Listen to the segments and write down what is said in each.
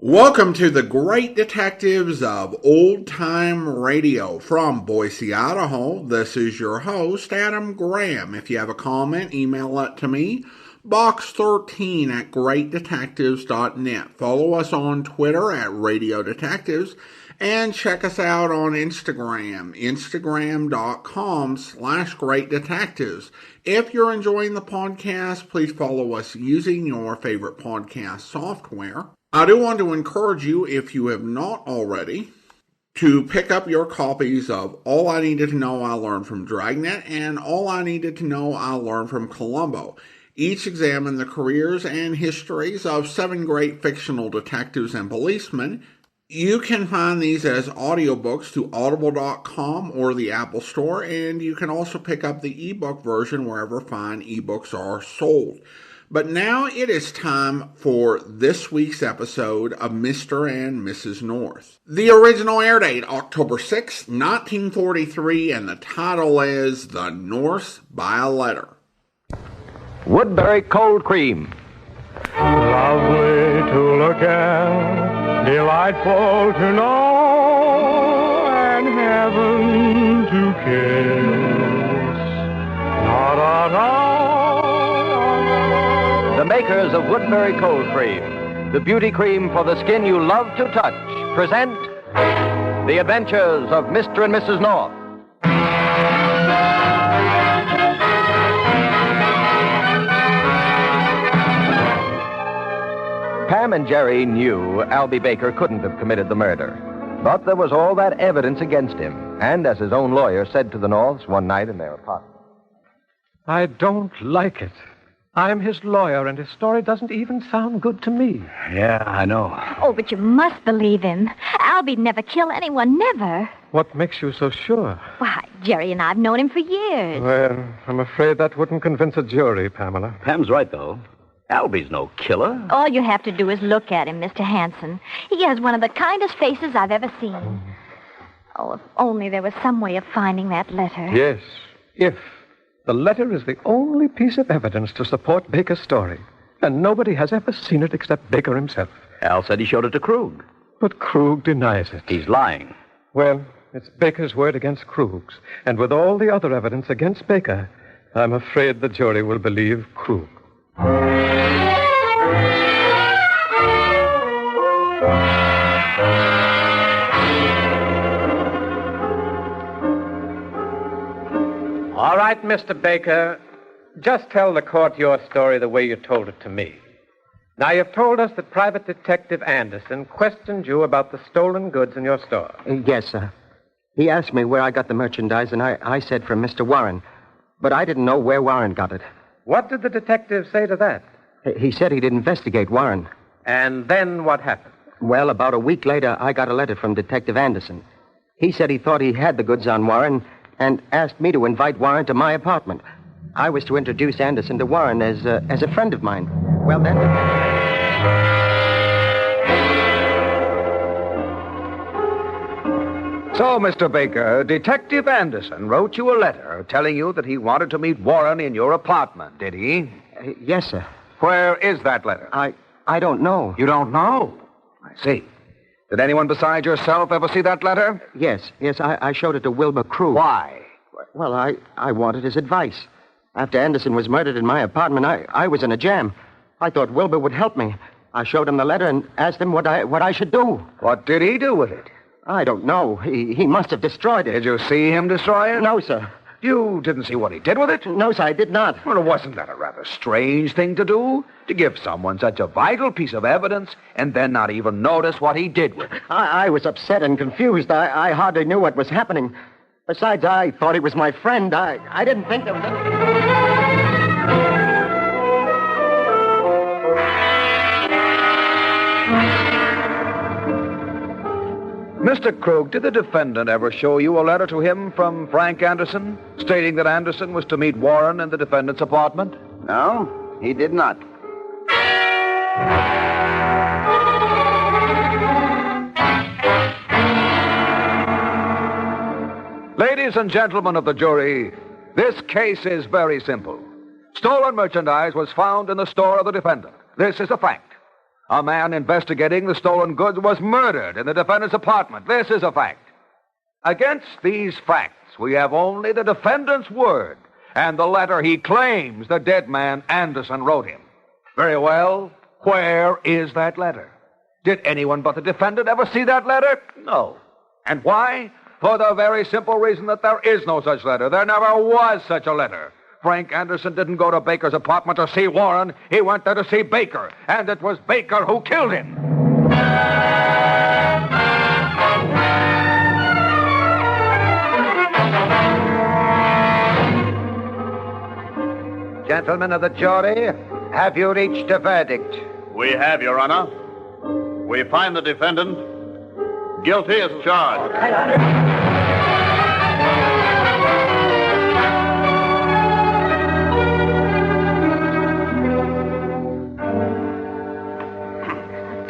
Welcome to the Great Detectives of Old Time Radio from Boise, Idaho. This is your host, Adam Graham. If you have a comment, email it to me, box13@greatdetectives.net. Follow us on Twitter at Radio Detectives and check us out on Instagram, instagram.com/greatdetectives. If you're enjoying the podcast, please follow us using your favorite podcast software. I do want to encourage you, if you have not already, to pick up your copies of All I Needed to Know I Learned from Dragnet and All I Needed to Know I Learned from Columbo. Each examine the careers and histories of 7 great fictional detectives and policemen. You can find these as audiobooks to audible.com or the Apple Store, and you can also pick up the ebook version wherever fine ebooks are sold. But now it is time for this week's episode of Mr. and Mrs. North. The original air date, October 6, 1943, and the title is The North by a Letter. Woodbury Cold Cream. Lovely to look at, delightful to know, and heaven to kiss. Not at all. The makers of Woodbury Cold Cream, the beauty cream for the skin you love to touch, present The Adventures of Mr. and Mrs. North. Pam and Jerry knew Albie Baker couldn't have committed the murder. But there was all that evidence against him. And as his own lawyer said to the Norths one night in their apartment, I don't like it. I'm his lawyer, and his story doesn't even sound good to me. Yeah, I know. Oh, but you must believe him. Albie'd never kill anyone, never. What makes you so sure? Why, Jerry and I have known him for years. Well, I'm afraid that wouldn't convince a jury, Pamela. Pam's right, though. Albie's no killer. All you have to do is look at him, Mr. Hanson. He has one of the kindest faces I've ever seen. Oh, if only there was some way of finding that letter. Yes, if. The letter is the only piece of evidence to support Baker's story, and nobody has ever seen it except Baker himself. Al said he showed it to Krug. But Krug denies it. He's lying. Well, it's Baker's word against Krug's, and with all the other evidence against Baker, I'm afraid the jury will believe Krug. All right, Mr. Baker, just tell the court your story the way you told it to me. Now, you've told us that Private Detective Anderson questioned you about the stolen goods in your store. Yes, sir. He asked me where I got the merchandise, and I said from Mr. Warren. But I didn't know where Warren got it. What did the detective say to that? He said he'd investigate Warren. And then what happened? Well, about a week later, I got a letter from Detective Anderson. He said he thought he had the goods on Warren and asked me to invite Warren to my apartment. I was to introduce Anderson to Warren as a friend of mine. Well, then... So, Mr. Baker, Detective Anderson wrote you a letter telling you that he wanted to meet Warren in your apartment, did he? Yes, sir. Where is that letter? I don't know. You don't know? I see. Did anyone besides yourself ever see that letter? Yes, I showed it to Wilbur Krug. Why? Well, I wanted his advice. After Anderson was murdered in my apartment, I was in a jam. I thought Wilbur would help me. I showed him the letter and asked him what I should do. What did he do with it? I don't know. He must have destroyed it. Did you see him destroy it? No, sir. You didn't see what he did with it? No, sir, I did not. Well, wasn't that a rather strange thing to do? To give someone such a vital piece of evidence and then not even notice what he did with it? I was upset and confused. I hardly knew what was happening. Besides, I thought he was my friend. I didn't think there was anything... Mr. Krug, did the defendant ever show you a letter to him from Frank Anderson, stating that Anderson was to meet Warren in the defendant's apartment? No, he did not. Ladies and gentlemen of the jury, this case is very simple. Stolen merchandise was found in the store of the defendant. This is a fact. A man investigating the stolen goods was murdered in the defendant's apartment. This is a fact. Against these facts, we have only the defendant's word and the letter he claims the dead man Anderson wrote him. Very well. Where is that letter? Did anyone but the defendant ever see that letter? No. And why? For the very simple reason that there is no such letter. There never was such a letter. Frank Anderson didn't go to Baker's apartment to see Warren. He went there to see Baker. And it was Baker who killed him. Gentlemen of the jury, have you reached a verdict? We have, Your Honor. We find the defendant guilty as charged.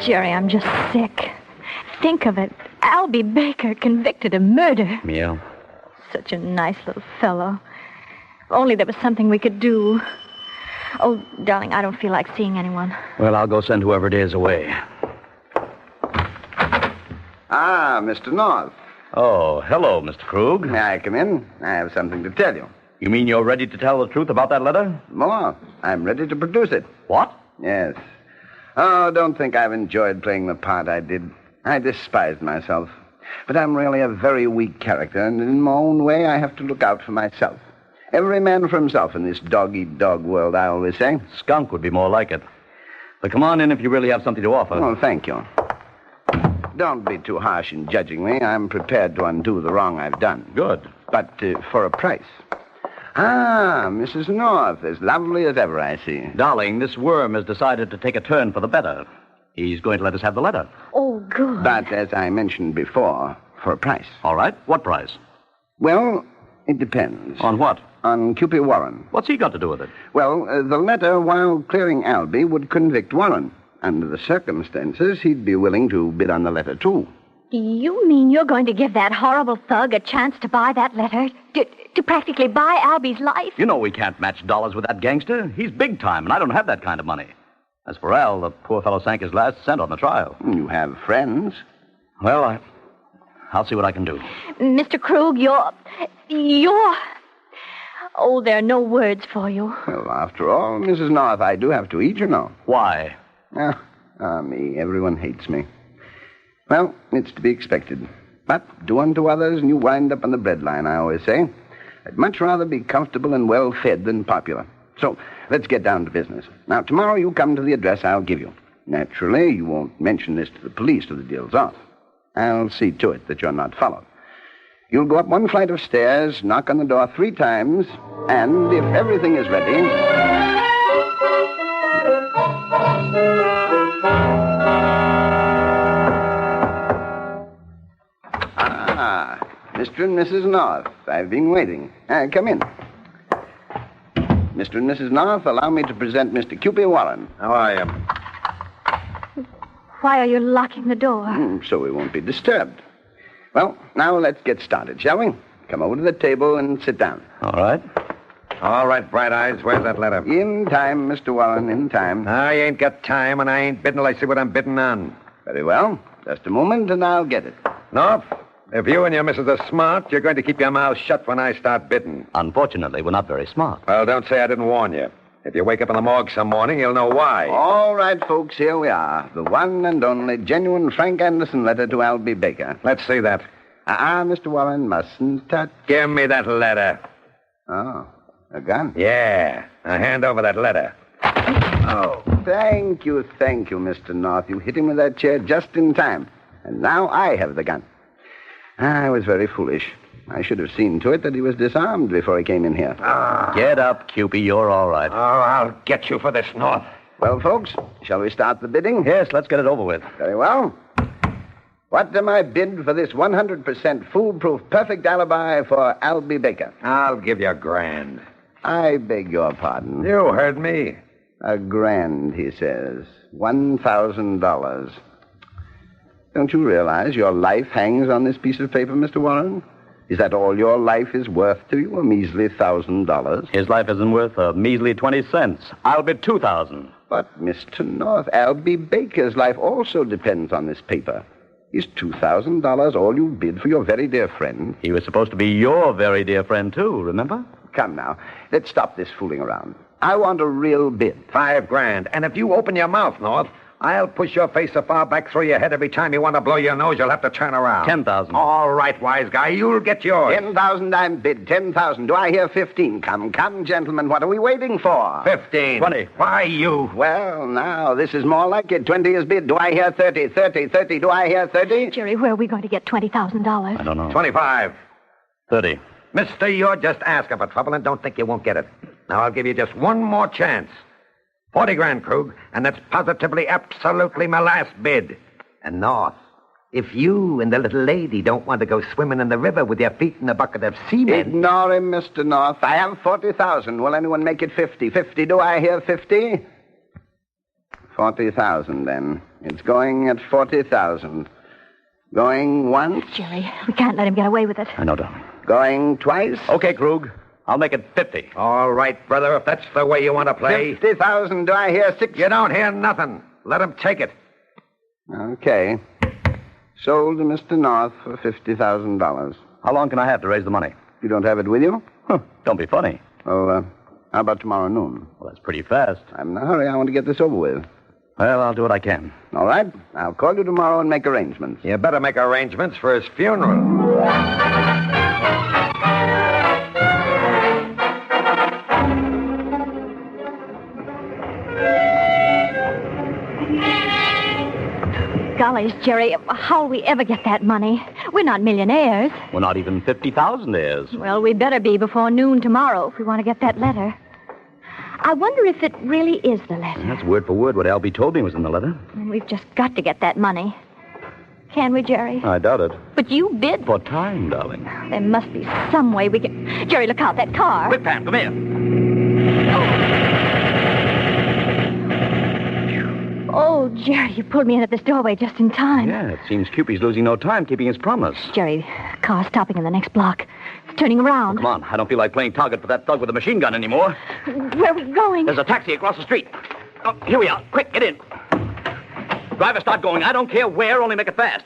Jerry, I'm just sick. Think of it. Albie Baker convicted of murder. Yeah. Such a nice little fellow. If only there was something we could do. Oh, darling, I don't feel like seeing anyone. Well, I'll go send whoever it is away. Ah, Mr. North. Oh, hello, Mr. Krug. May I come in? I have something to tell you. You mean you're ready to tell the truth about that letter? More. I'm ready to produce it. What? Yes. Oh, don't think I've enjoyed playing the part I did. I despised myself. But I'm really a very weak character, and in my own way, I have to look out for myself. Every man for himself in this dog-eat-dog world, I always say. Skunk would be more like it. But come on in if you really have something to offer. Oh, thank you. Don't be too harsh in judging me. I'm prepared to undo the wrong I've done. Good. But for a price. Ah, Mrs. North, as lovely as ever, I see. Darling, this worm has decided to take a turn for the better. He's going to let us have the letter. Oh, good. But as I mentioned before, for a price. All right. What price? Well, it depends. On what? On Cupid Warren. What's he got to do with it? Well, the letter, while clearing Albie, would convict Warren. Under the circumstances, he'd be willing to bid on the letter, too. You mean you're going to give that horrible thug a chance to buy that letter? To practically buy Albie's life? You know we can't match dollars with that gangster. He's big time, and I don't have that kind of money. As for Al, the poor fellow sank his last cent on the trial. You have friends. Well, I'll see what I can do. Mr. Krug, you're... Oh, there are no words for you. Well, after all, Mrs. North, I do have to eat, you know. Why? Me. Everyone hates me. Well, it's to be expected. But do unto others and you wind up on the breadline, I always say. I'd much rather be comfortable and well-fed than popular. So, let's get down to business. Now, tomorrow you come to the address I'll give you. Naturally, you won't mention this to the police till the deal's off. I'll see to it that you're not followed. You'll go up one flight of stairs, knock on the door 3 times, and if everything is ready... Ah, Mr. and Mrs. North. I've been waiting. Come in. Mr. and Mrs. North, allow me to present Mr. Cupid Warren. How are you? Why are you locking the door? So we won't be disturbed. Well, now let's get started, shall we? Come over to the table and sit down. All right. All right, Bright Eyes, where's that letter? In time, Mr. Warren, in time. I ain't got time, and I ain't bidding till I see what I'm bidding on. Very well. Just a moment, and I'll get it. North, if you and your missus are smart, you're going to keep your mouth shut when I start bidding. Unfortunately, we're not very smart. Well, don't say I didn't warn you. If you wake up in the morgue some morning, you'll know why. All right, folks, here we are. The one and only genuine Frank Anderson letter to Albie Baker. Let's see that. Mr. Warren, mustn't touch. Give me that letter. Oh, a gun? Yeah. Now hand over that letter. Oh, thank you, Mr. North. You hit him with that chair just in time. And now I have the gun. I was very foolish. I should have seen to it that he was disarmed before he came in here. Get up, Cupid. You're all right. Oh, I'll get you for this, North. Well, folks, shall we start the bidding? Yes, let's get it over with. Very well. What am I bid for this 100% foolproof perfect alibi for Albie Baker? I'll give you $1,000. I beg your pardon. You heard me. $1,000, he says. $1,000. Don't you realize your life hangs on this piece of paper, Mr. Warren? Is that all your life is worth to you, a measly $1,000? His life isn't worth a measly 20 cents. I'll bid $2,000. But, Mr. North, Albie Baker's life also depends on this paper. Is $2,000 all you bid for your very dear friend? He was supposed to be your very dear friend, too, remember? Come now, let's stop this fooling around. I want a real bid. $5,000. And if you open your mouth, North, I'll push your face so far back through your head every time you want to blow your nose, you'll have to turn around. 10,000. All right, wise guy, you'll get yours. 10,000 I'm bid. 10,000. Do I hear 15? Come, gentlemen. What are we waiting for? 15. 20. Why, you? Well, now, this is more like it. 20 is bid. Do I hear 30? 30. Do I hear 30? Jerry, where are we going to get $20,000? I don't know. 25. 30. Mister, you're just asking for trouble and don't think you won't get it. Now, I'll give you just one more chance. 40 grand, Krug, and that's positively, absolutely my last bid. And North, if you and the little lady don't want to go swimming in the river with your feet in a bucket of cement... Ignore him, Mr. North. I have 40,000. Will anyone make it 50? 50. Do I hear 50? 40,000, then. It's going at 40,000. Going once. Jerry, we can't let him get away with it. I know, darling. Going twice. Okay, Krug. I'll make it 50. All right, brother, if that's the way you want to play... 50,000. Do I hear 60? You don't hear nothing. Let him take it. Okay. Sold to Mr. North for $50,000. How long can I have to raise the money? You don't have it with you? Huh, don't be funny. Well, how about tomorrow noon? Well, that's pretty fast. I'm in a hurry. I want to get this over with. Well, I'll do what I can. All right. I'll call you tomorrow and make arrangements. You better make arrangements for his funeral. Golly, Jerry, how'll we ever get that money? We're not millionaires. We're not even 50,000 heirs. Well, we better be before noon tomorrow if we want to get that letter. I wonder if it really is the letter. That's word for word what Albie told me was in the letter. And we've just got to get that money. Can we, Jerry? I doubt it. But you bid. For time, darling. There must be some way we can... Jerry, look out, that car. Quick, Pam, come here. Oh, Jerry, you pulled me in at this doorway just in time. Yeah, it seems Cupid's losing no time keeping his promise. Jerry, car's stopping in the next block. It's turning around. Come on, I don't feel like playing target for that thug with a machine gun anymore. Where are we going? There's a taxi across the street. Oh, here we are. Quick, get in. Driver, start going. I don't care where, only make it fast.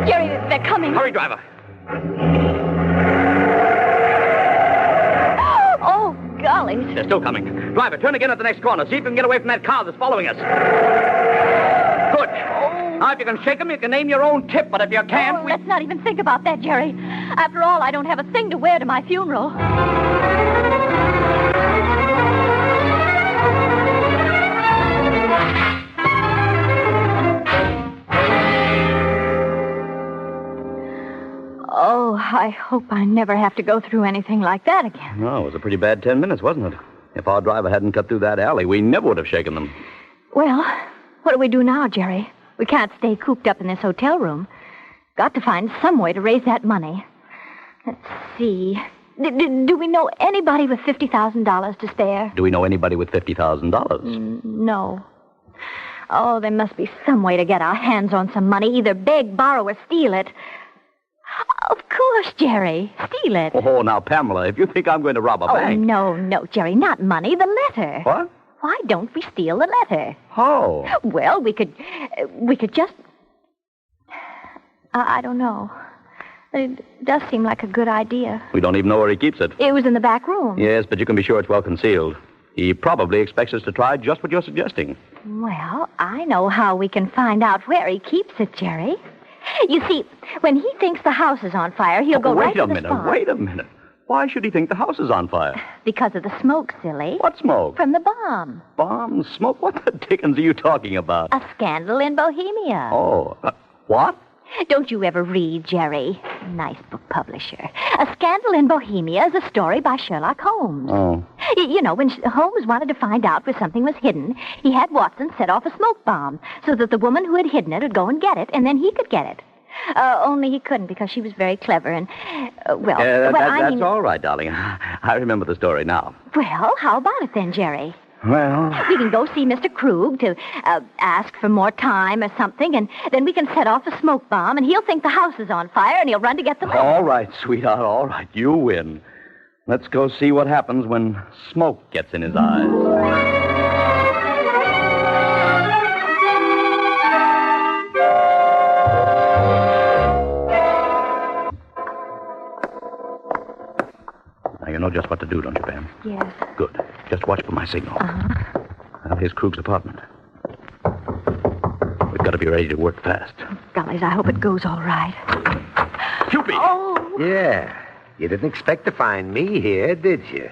Jerry, they're coming. Hurry, driver. Oh, golly. They're still coming. Driver, turn again at the next corner. See if you can get away from that car that's following us. Good. Now, if you can shake them, you can name your own tip. But if you can't... Let's not even think about that, Jerry. After all, I don't have a thing to wear to my funeral. Oh, I hope I never have to go through anything like that again. No, it was a pretty bad 10 minutes, wasn't it? If our driver hadn't cut through that alley, we never would have shaken them. Well, what do we do now, Jerry? We can't stay cooped up in this hotel room. Got to find some way to raise that money. Let's see. Do we know anybody with $50,000 to spare? Do we know anybody with $50,000? No. Oh, there must be some way to get our hands on some money. Either beg, borrow, or steal it. Of course, Jerry. Steal it. Oh, now, Pamela, if you think I'm going to rob a bank... No, Jerry, not money, the letter. What? Why don't we steal the letter? Oh. Well, we could just... I don't know. It does seem like a good idea. We don't even know where he keeps it. It was in the back room. Yes, but you can be sure it's well concealed. He probably expects us to try just what you're suggesting. Well, I know how we can find out where he keeps it, Jerry. You see, when he thinks the house is on fire, he'll go right to the spot. Wait a minute. Why should he think the house is on fire? Because of the smoke, silly. What smoke? From the bomb. Bomb? Smoke? What the dickens are you talking about? A scandal in Bohemia. Oh, what? Don't you ever read, Jerry? Nice book publisher. A Scandal in Bohemia is a story by Sherlock Holmes. Oh. You know, when Holmes wanted to find out where something was hidden, he had Watson set off a smoke bomb so that the woman who had hidden it would go and get it, and then he could get it. Only he couldn't because she was very clever and, That's all right, darling. I remember the story now. Well, how about it then, Jerry? Well... We can go see Mr. Krug to ask for more time or something, and then we can set off a smoke bomb, and he'll think the house is on fire, and he'll run to get the money. All right, sweetheart, all right. You win. Let's go see what happens when smoke gets in his eyes. Now, you know just what to do, don't you, Pam? Yes. Good. Just watch for my signal. Uh-huh. Now, here's Krug's apartment. We've got to be ready to work fast. Gollies, I hope it goes all right. Cupid! Oh! Yeah. You didn't expect to find me here, did you?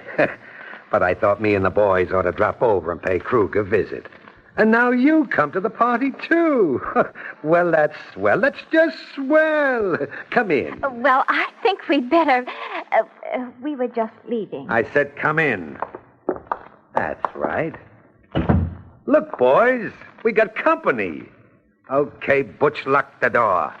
But I thought me and the boys ought to drop over and pay Krug a visit. And now you come to the party, too. Well, that's just swell. Come in. Well, I think we'd better... we were just leaving. I said come in. That's right. Look, boys, we got company. Okay, Butch, lock the door.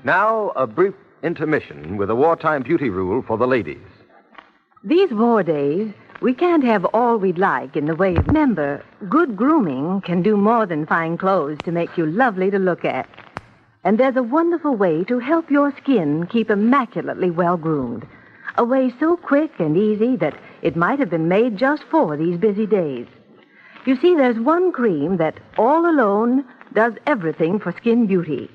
Now, a brief intermission with a wartime beauty rule for the ladies. These war days, we can't have all we'd like in the way of... Remember, good grooming can do more than fine clothes to make you lovely to look at. And there's a wonderful way to help your skin keep immaculately well-groomed. A way so quick and easy that it might have been made just for these busy days. You see, there's one cream that all alone does everything for skin beauty.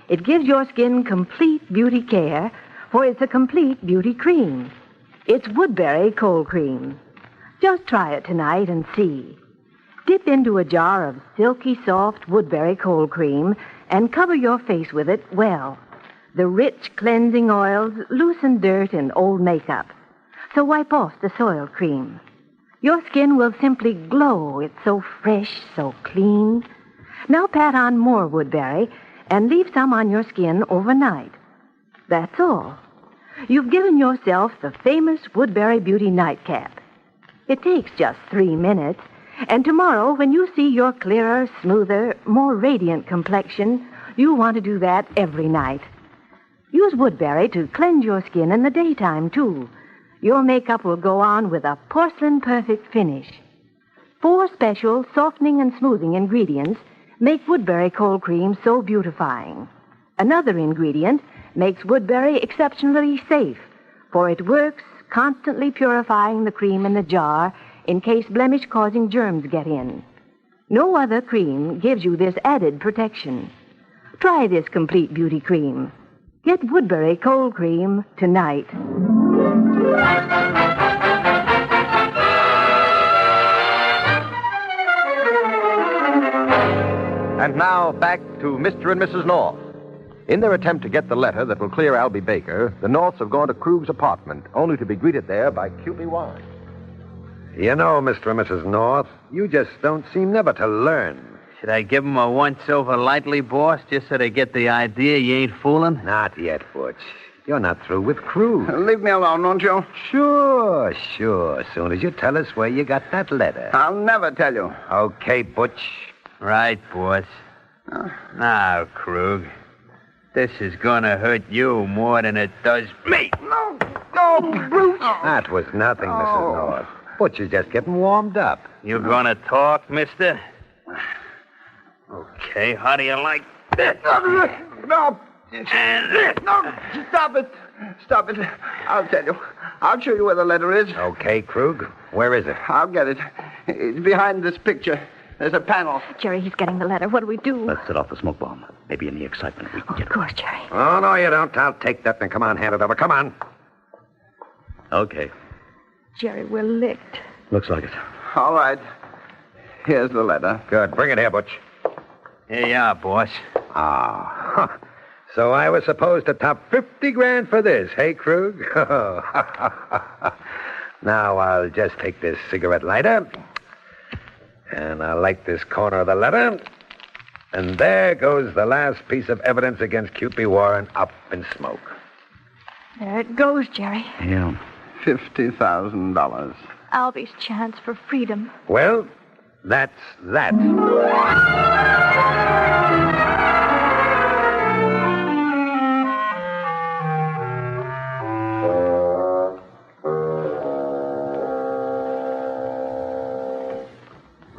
It gives your skin complete beauty care, for it's a complete beauty cream. It's Woodbury Cold Cream. Just try it tonight and see. Dip into a jar of silky soft Woodbury Cold Cream and cover your face with it well. The rich cleansing oils loosen dirt and old makeup. So wipe off the soiled cream. Your skin will simply glow. It's so fresh, so clean. Now pat on more Woodbury and leave some on your skin overnight. That's all. You've given yourself the famous Woodbury Beauty Nightcap. It takes just 3 minutes, and tomorrow, when you see your clearer, smoother, more radiant complexion, you'll want to do that every night. Use Woodbury to cleanse your skin in the daytime, too. Your makeup will go on with a porcelain-perfect finish. 4 special softening and smoothing ingredients make Woodbury Cold Cream so beautifying. Another ingredient makes Woodbury exceptionally safe, for it works constantly purifying the cream in the jar in case blemish-causing germs get in. No other cream gives you this added protection. Try this complete beauty cream. Get Woodbury Cold Cream tonight. And now, back to Mr. and Mrs. North. In their attempt to get the letter that will clear Albie Baker, the Norths have gone to Krug's apartment, only to be greeted there by Cupid Warren. You know, Mr. and Mrs. North, you just don't seem never to learn. Should I give 'em a once-over lightly, boss, just so they get the idea you ain't fooling? Not yet, Butch. You're not through with Krug. Leave me alone, won't you? Sure. As soon as you tell us where you got that letter. I'll never tell you. Okay, Butch. Right, boss. Now, Krug, this is gonna hurt you more than it does me. No, Bruce. That was nothing, Mrs. North. Butch is just getting warmed up. You gonna talk, mister? Okay, how do you like this? No, stop it. I'll tell you. I'll show you where the letter is. Okay, Krug. Where is it? I'll get it. It's behind this picture. There's a panel. Jerry, he's getting the letter. What do we do? Let's set off the smoke bomb. Maybe in the excitement we can get Of course, Jerry. Oh, no, you don't. I'll take that and come on, hand it over. Come on. Okay. Jerry, we're licked. Looks like it. All right. Here's the letter. Good. Bring it here, Butch. Here you are, boss. Ah. So I was supposed to top 50 grand for this, hey, Krug? Now I'll just take this cigarette lighter, and I'll light this corner of the letter, and there goes the last piece of evidence against Cupid Warren up in smoke. There it goes, Jerry. Yeah. $50,000. Albie's chance for freedom. Well, that's that.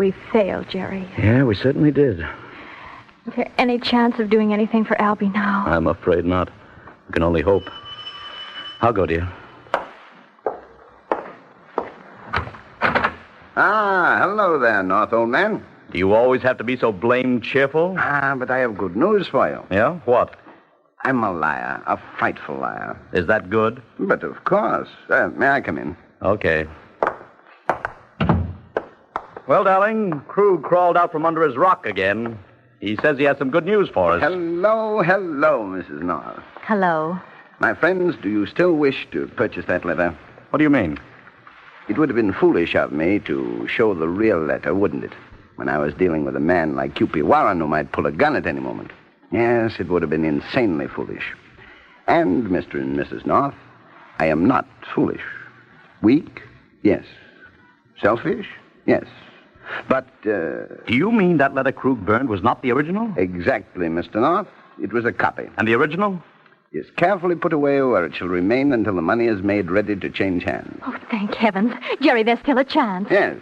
we failed, Jerry. Yeah, we certainly did. Is there any chance of doing anything for Albie now? I'm afraid not. We can only hope. I'll go, dear. Ah, hello there, North, old man. Do you always have to be so blamed cheerful? Ah, but I have good news for you. Yeah? What? I'm a liar, a frightful liar. Is that good? But of course. May I come in? Okay. Well, darling, Krug crawled out from under his rock again. He says he has some good news for us. Hello, Mrs. North. Hello. My friends, do you still wish to purchase that letter? What do you mean? It would have been foolish of me to show the real letter, wouldn't it? When I was dealing with a man like Cupid Warren who might pull a gun at any moment. Yes, it would have been insanely foolish. And, Mr. and Mrs. North, I am not foolish. Weak? Yes. Selfish? Yes. But, Do you mean that letter Krug burned was not the original? Exactly, Mr. North. It was a copy. And the original? Is carefully put away where it shall remain until the money is made ready to change hands. Oh, thank heavens. Jerry, there's still a chance. Yes.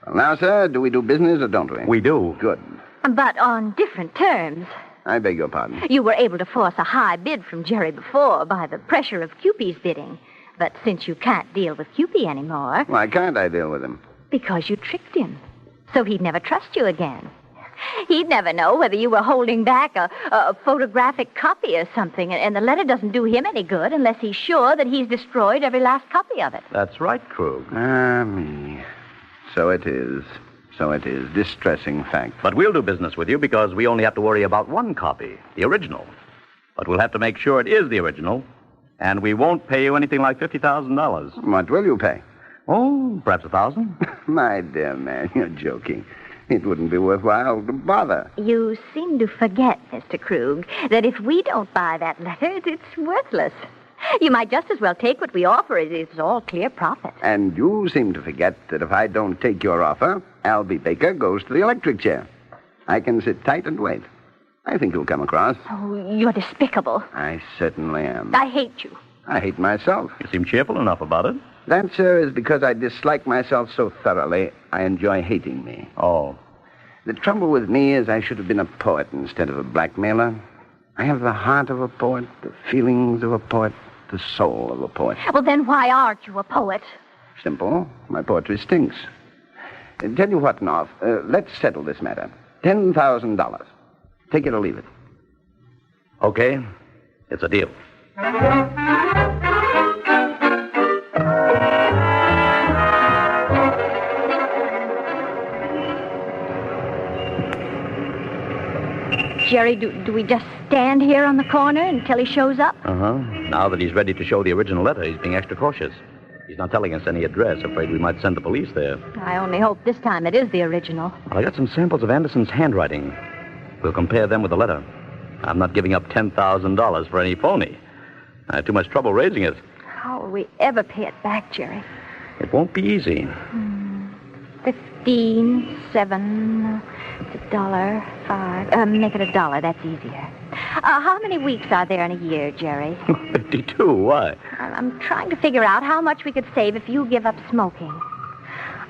Well, now, sir, do we do business or don't we? We do. Good. But on different terms. I beg your pardon. You were able to force a high bid from Jerry before by the pressure of Cupid's bidding. But since you can't deal with Cupid anymore... Why can't I deal with him? Because you tricked him. So he'd never trust you again. He'd never know whether you were holding back a photographic copy or something, and the letter doesn't do him any good unless he's sure that he's destroyed every last copy of it. That's right, Krug. Ah, me. So it is. So it is. Distressing fact. But we'll do business with you because we only have to worry about one copy, the original. But we'll have to make sure it is the original, and we won't pay you anything like $50,000. What will you pay? Oh, perhaps $1,000. My dear man, you're joking. It wouldn't be worthwhile to bother. You seem to forget, Mr. Krug, that if we don't buy that letter, it's worthless. You might just as well take what we offer. It's all clear profit. And you seem to forget that if I don't take your offer, Albie Baker goes to the electric chair. I can sit tight and wait. I think you'll come across. Oh, you're despicable. I certainly am. I hate you. I hate myself. You seem cheerful enough about it. That, sir, is because I dislike myself so thoroughly, I enjoy hating me. Oh. The trouble with me is I should have been a poet instead of a blackmailer. I have the heart of a poet, the feelings of a poet, the soul of a poet. Well, then why aren't you a poet? Simple. My poetry stinks. Tell you what, North, let's settle this matter. $10,000. Take it or leave it. Okay. It's a deal. Jerry, do we just stand here on the corner until he shows up? Uh-huh. Now that he's ready to show the original letter, he's being extra cautious. He's not telling us any address. Afraid we might send the police there. I only hope this time it is the original. Well, I got some samples of Anderson's handwriting. We'll compare them with the letter. I'm not giving up $10,000 for any phony. I had too much trouble raising it. How will we ever pay it back, Jerry? It won't be easy. 15, 7, it's $1.05. Make it $1. That's easier. How many weeks are there in a year, Jerry? 52. Why? I'm trying to figure out how much we could save if you give up smoking.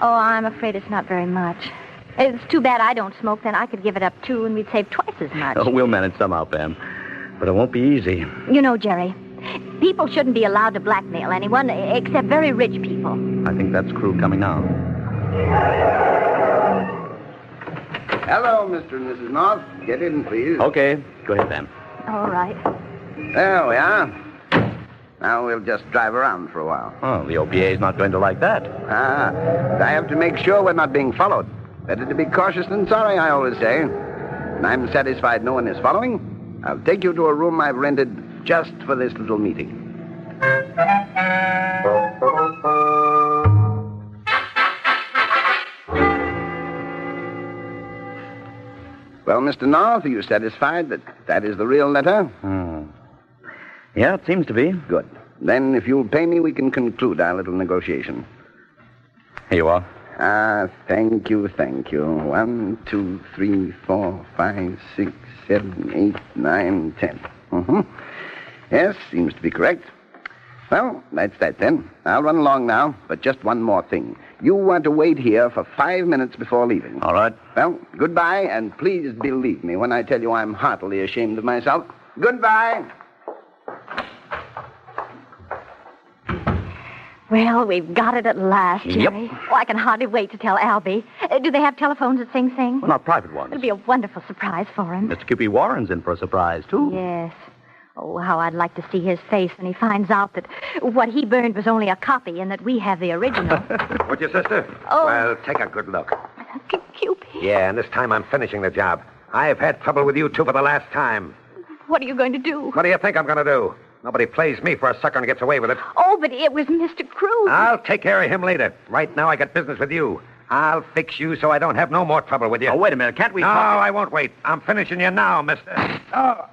Oh, I'm afraid it's not very much. It's too bad I don't smoke. Then I could give it up, too, and we'd save twice as much. Oh, we'll manage somehow, Pam. But it won't be easy. You know, Jerry, people shouldn't be allowed to blackmail anyone except very rich people. I think that's Krug coming now. Hello, Mr. and Mrs. North. Get in, please. Okay. Go ahead, Pam. All right. There we are. Now we'll just drive around for a while. Oh, the OPA's not going to like that. I have to make sure we're not being followed. Better to be cautious than sorry, I always say. When I'm satisfied no one is following, I'll take you to a room I've rented just for this little meeting. Well, Mr. North, are you satisfied that that is the real letter? Yeah, it seems to be. Good. Then, if you'll pay me, we can conclude our little negotiation. Here you are. Thank you. 1, 2, 3, 4, 5, 6, 7, 8, 9, 10. Yes, seems to be correct. Well, that's that then. I'll run along now, but just one more thing. You want to wait here for 5 minutes before leaving. All right. Well, goodbye, and please believe me when I tell you I'm heartily ashamed of myself. Goodbye. Well, we've got it at last, Jerry. Yep. Oh, I can hardly wait to tell Albie. Do they have telephones at Sing Sing? Well, not private ones. It'll be a wonderful surprise for him. Mr. Cupid Warren's in for a surprise, too. Yes. Oh, how I'd like to see his face when he finds out that what he burned was only a copy and that we have the original. Would you, sister? Oh. Well, take a good look. Cupid. Yeah, and this time I'm finishing the job. I've had trouble with you two for the last time. What are you going to do? What do you think I'm going to do? Nobody plays me for a sucker and gets away with it. Oh, but it was Mr. Cruz. I'll take care of him later. Right now I got business with you. I'll fix you so I don't have no more trouble with you. Oh, wait a minute. Can't we No, talk? I won't wait. I'm finishing you now, mister. Oh.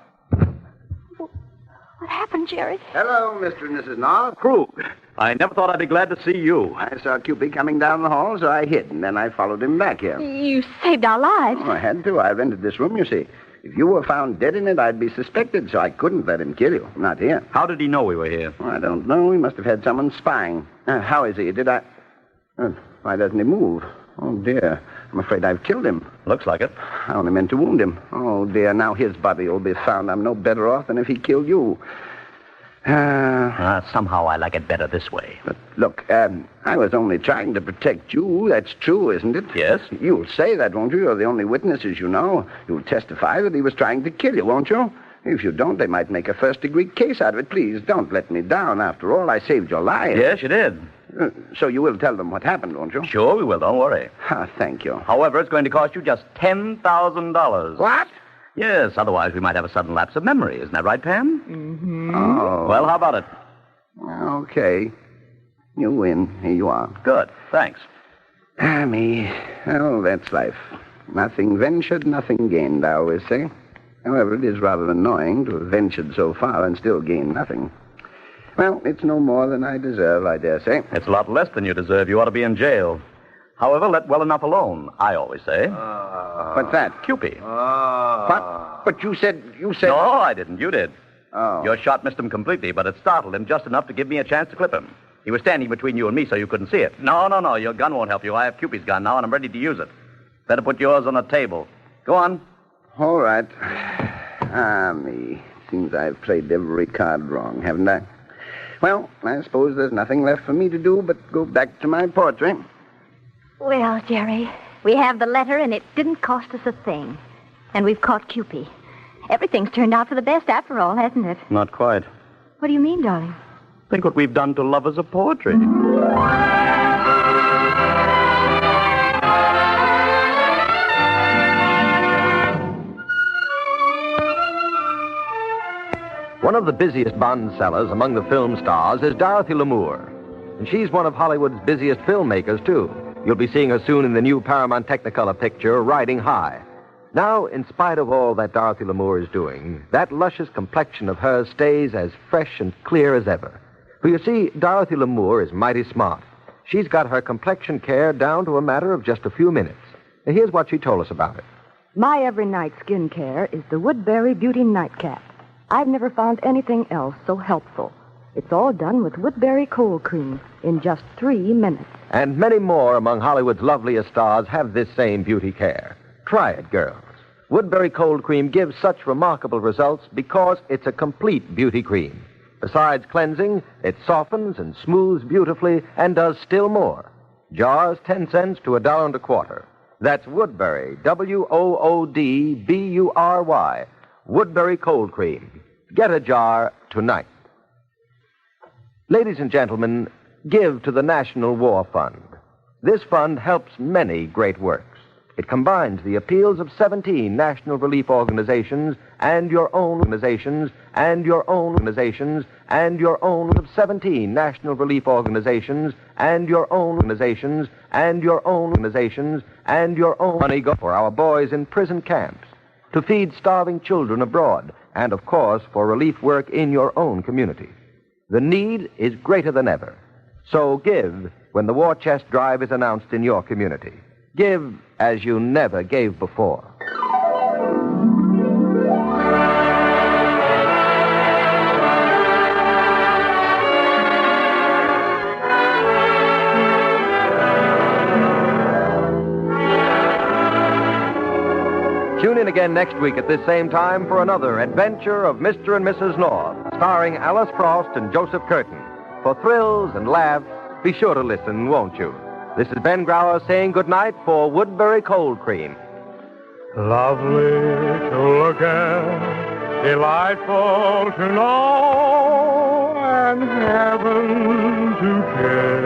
What happened, Jerry? Hello, Mr. and Mrs. North. Krug, I never thought I'd be glad to see you. I saw Cupid coming down the hall, so I hid, and then I followed him back here. You saved our lives. Oh, I had to. I rented this room, you see. If you were found dead in it, I'd be suspected, so I couldn't let him kill you. Not here. How did he know we were here? Oh, I don't know. He must have had someone spying. How is he? Did I... why doesn't he move? Oh, dear. I'm afraid I've killed him. Looks like it. I only meant to wound him. Oh, dear. Now his body will be found. I'm no better off than if he killed you. Somehow I like it better this way. But look, I was only trying to protect you. That's true, isn't it? Yes. You'll say that, won't you? You're the only witnesses you know. You'll testify that he was trying to kill you, won't you? If you don't, they might make a first-degree case out of it. Please, don't let me down. After all, I saved your life. Yes, you did. So you will tell them what happened, won't you? Sure we will. Don't worry. Thank you. However, it's going to cost you just $10,000. What? Yes, otherwise we might have a sudden lapse of memory. Isn't that right, Pam? Mm-hmm. Oh. Well, how about it? Okay. You win. Here you are. Good. Thanks. Me. Well, that's life. Nothing ventured, nothing gained, I always say. However, it is rather annoying to have ventured so far and still gain nothing. Well, it's no more than I deserve, I dare say. It's a lot less than you deserve. You ought to be in jail. However, let well enough alone, I always say. What's that? Cupid. What? But you said... No, I didn't. You did. Oh. Your shot missed him completely, but it startled him just enough to give me a chance to clip him. He was standing between you and me, so you couldn't see it. No. Your gun won't help you. I have Cupid's gun now, and I'm ready to use it. Better put yours on the table. Go on. All right. Me. Seems I've played every card wrong, haven't I? Well, I suppose there's nothing left for me to do but go back to my portrait. Well, Jerry, we have the letter, and it didn't cost us a thing. And we've caught Cupid. Everything's turned out for the best after all, hasn't it? Not quite. What do you mean, darling? Think what we've done to lovers of poetry. One of the busiest bond sellers among the film stars is Dorothy Lamour. And she's one of Hollywood's busiest filmmakers, too. You'll be seeing her soon in the new Paramount Technicolor picture, Riding High. Now, in spite of all that Dorothy Lamour is doing, that luscious complexion of hers stays as fresh and clear as ever. For you see, Dorothy Lamour is mighty smart. She's got her complexion care down to a matter of just a few minutes. Now, here's what she told us about it. My every night skin care is the Woodbury Beauty Nightcap. I've never found anything else so helpful. It's all done with Woodbury Cold Cream in just 3 minutes. And many more among Hollywood's loveliest stars have this same beauty care. Try it, girls. Woodbury Cold Cream gives such remarkable results because it's a complete beauty cream. Besides cleansing, it softens and smooths beautifully and does still more. Jars 10 cents to $1.25. That's Woodbury, Woodbury, Woodbury Cold Cream. Get a jar tonight. Ladies and gentlemen, give to the National War Fund. This fund helps many great works. It combines the appeals of 17 national relief organizations and your own organizations and your own organizations and your own of 17 national relief organizations and your own organizations and your own organizations and your own money go for our boys in prison camps, to feed starving children abroad, and, of course, for relief work in your own community. The need is greater than ever. So give when the War Chest Drive is announced in your community. Give as you never gave before. again next week at this same time for another adventure of Mr. and Mrs. North, starring Alice Frost and Joseph Curtin. For thrills and laughs, be sure to listen, won't you? This is Ben Grauer saying goodnight for Woodbury Cold Cream. Lovely to look at, delightful to know, and heaven to kiss.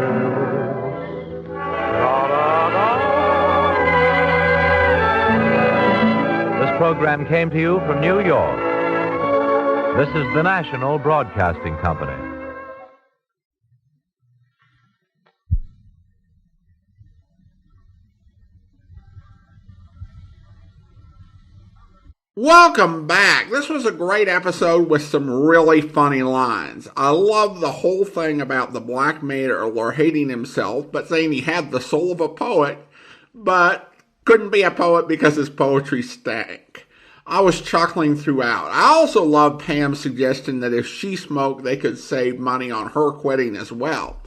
Da-da-da. This program came to you from New York. This is the National Broadcasting Company. Welcome back. This was a great episode with some really funny lines. I love the whole thing about the blackmailer hating himself, but saying he had the soul of a poet, but couldn't be a poet because his poetry stank. I was chuckling throughout. I also love Pam's suggestion that if she smoked, they could save money on her quitting as well.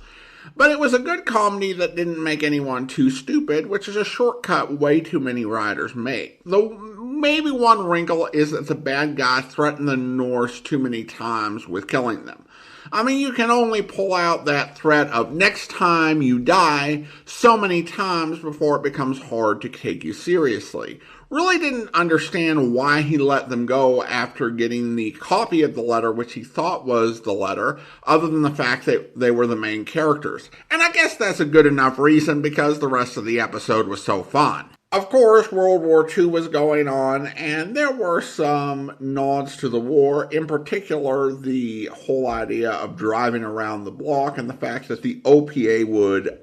But it was a good comedy that didn't make anyone too stupid, which is a shortcut way too many writers make. Though maybe one wrinkle is that the bad guy threatened the Norse too many times with killing them. I mean, you can only pull out that threat of next time you die so many times before it becomes hard to take you seriously. Really didn't understand why he let them go after getting the copy of the letter which he thought was the letter, other than the fact that they were the main characters. And I guess that's a good enough reason because the rest of the episode was so fun. Of course, World War II was going on, and there were some nods to the war, in particular the whole idea of driving around the block and the fact that the OPA would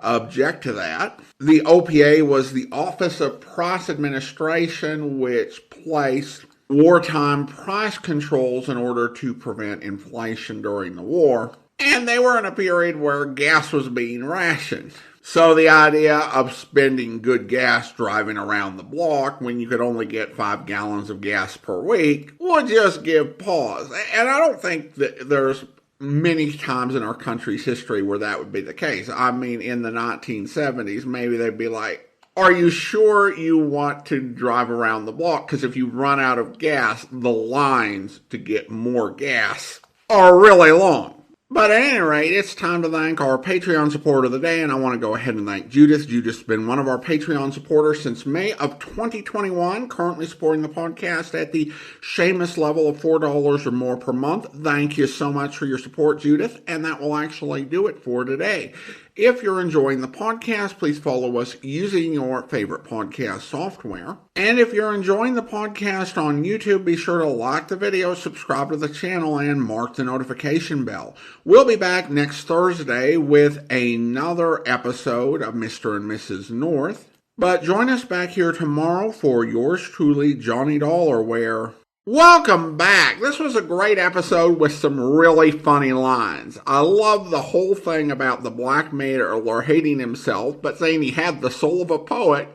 object to that. The OPA was the Office of Price Administration, which placed wartime price controls in order to prevent inflation during the war. And they were in a period where gas was being rationed. So the idea of spending good gas driving around the block when you could only get 5 gallons of gas per week would just give pause. And I don't think that there's many times in our country's history where that would be the case. I mean, in the 1970s, maybe they'd be like, are you sure you want to drive around the block? Because if you run out of gas, the lines to get more gas are really long. But at any rate, it's time to thank our Patreon supporter of the day, and I want to go ahead and thank Judith. Judith's been one of our Patreon supporters since May of 2021, currently supporting the podcast at the Seamus level of $4 or more per month. Thank you so much for your support, Judith, and that will actually do it for today. If you're enjoying the podcast, please follow us using your favorite podcast software. And if you're enjoying the podcast on YouTube, be sure to like the video, subscribe to the channel, and mark the notification bell. We'll be back next Thursday with another episode of Mr. and Mrs. North. But join us back here tomorrow for yours truly, Johnny Dollar, where... Welcome back. This was a great episode with some really funny lines. I love the whole thing about the blackmailer hating himself, but saying he had the soul of a poet,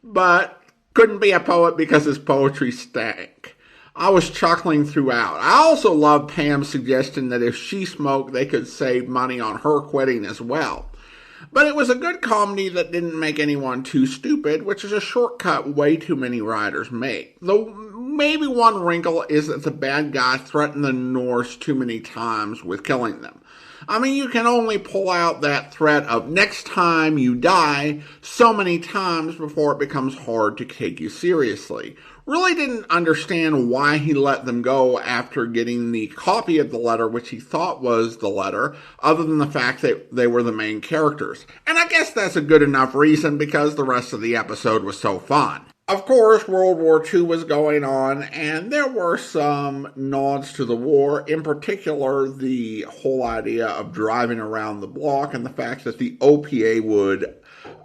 but couldn't be a poet because his poetry stank. I was chuckling throughout. I also love Pam's suggestion that if she smoked, they could save money on her quitting as well. But it was a good comedy that didn't make anyone too stupid, which is a shortcut way too many writers make. Though maybe one wrinkle is that the bad guy threatened the Norse too many times with killing them. I mean, you can only pull out that threat of next time you die so many times before it becomes hard to take you seriously. Really didn't understand why he let them go after getting the copy of the letter which he thought was the letter, other than the fact that they were the main characters. And I guess that's a good enough reason because the rest of the episode was so fun. Of course, World War II was going on, and there were some nods to the war, in particular the whole idea of driving around the block and the fact that the OPA would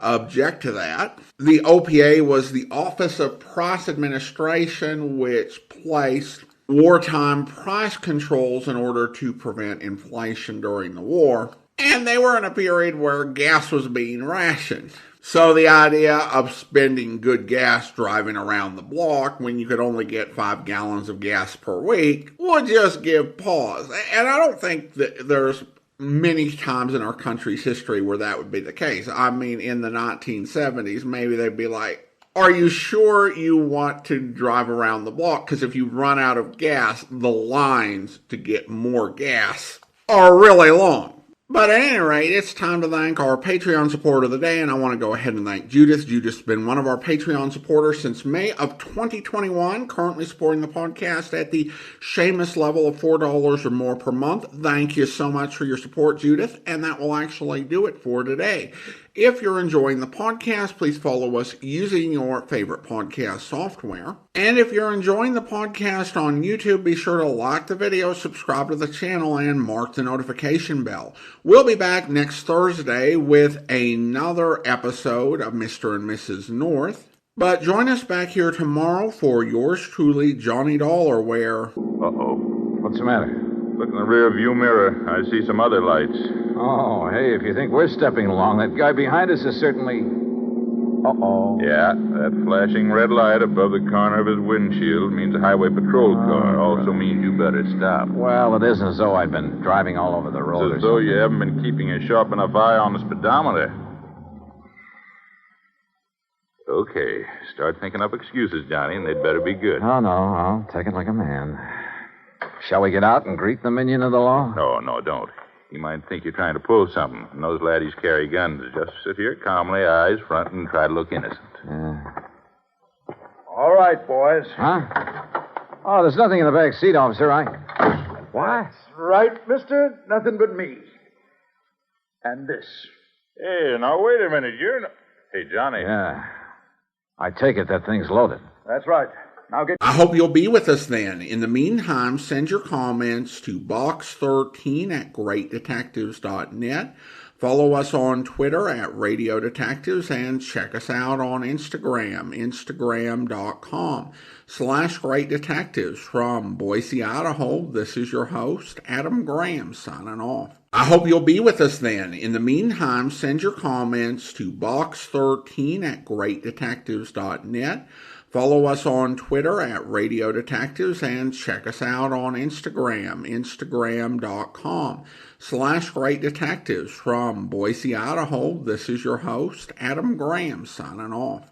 object to that. The OPA was the Office of Price Administration, which placed wartime price controls in order to prevent inflation during the war. And they were in a period where gas was being rationed. So the idea of spending good gas driving around the block when you could only get 5 gallons of gas per week would just give pause. And I don't think that there's many times in our country's history where that would be the case. I mean, in the 1970s, maybe they'd be like, Are you sure you want to drive around the block? Because if you run out of gas, the lines to get more gas are really long. But at any rate, it's time to thank our Patreon supporter of the day, and I want to go ahead and thank Judith. Judith's been one of our Patreon supporters since May of 2021, currently supporting the podcast at the Seamus level of $4 or more per month. Thank you so much for your support, Judith, and that will actually do it for today. If you're enjoying the podcast, please follow us using your favorite podcast software. And if you're enjoying the podcast on YouTube, be sure to like the video, subscribe to the channel, and mark the notification bell. We'll be back next Thursday with another episode of Mr. and Mrs. North. But join us back here tomorrow for yours truly, Johnny Dollar, where... Uh-oh. What's the matter? Look in the rear view mirror. I see some other lights. Oh, hey, if you think we're stepping along, that guy behind us is certainly... Uh-oh. Yeah, that flashing red light above the corner of his windshield means a highway patrol car. Also means you better stop. Well, it isn't as though I've been driving all over the road. It's as though you haven't been keeping a sharp enough eye on the speedometer. Okay, start thinking up excuses, Johnny, and they'd better be good. Oh, no, I'll take it like a man. Shall we get out and greet the minion of the law? No, don't. He might think you're trying to pull something. And those laddies carry guns. Just sit here calmly, eyes front, and try to look innocent. Yeah. All right, boys. Huh? Oh, there's nothing in the back seat, officer. What? That's right, mister. Nothing but me. And this. Hey, now, wait a minute. You're not... Hey, Johnny. Yeah. I take it that thing's loaded. That's right. Now get... I hope you'll be with us then. In the meantime, send your comments to box13@greatdetectives.net. Follow us on Twitter at Radio Detectives and check us out on Instagram, instagram.com/Great Detectives. From Boise, Idaho, this is your host, Adam Graham, signing off. I hope you'll be with us then. In the meantime, send your comments to box13@greatdetectives.net. Follow us on Twitter at Radio Detectives and check us out on Instagram, instagram.com/Great Detectives. From Boise, Idaho, this is your host, Adam Graham, signing off.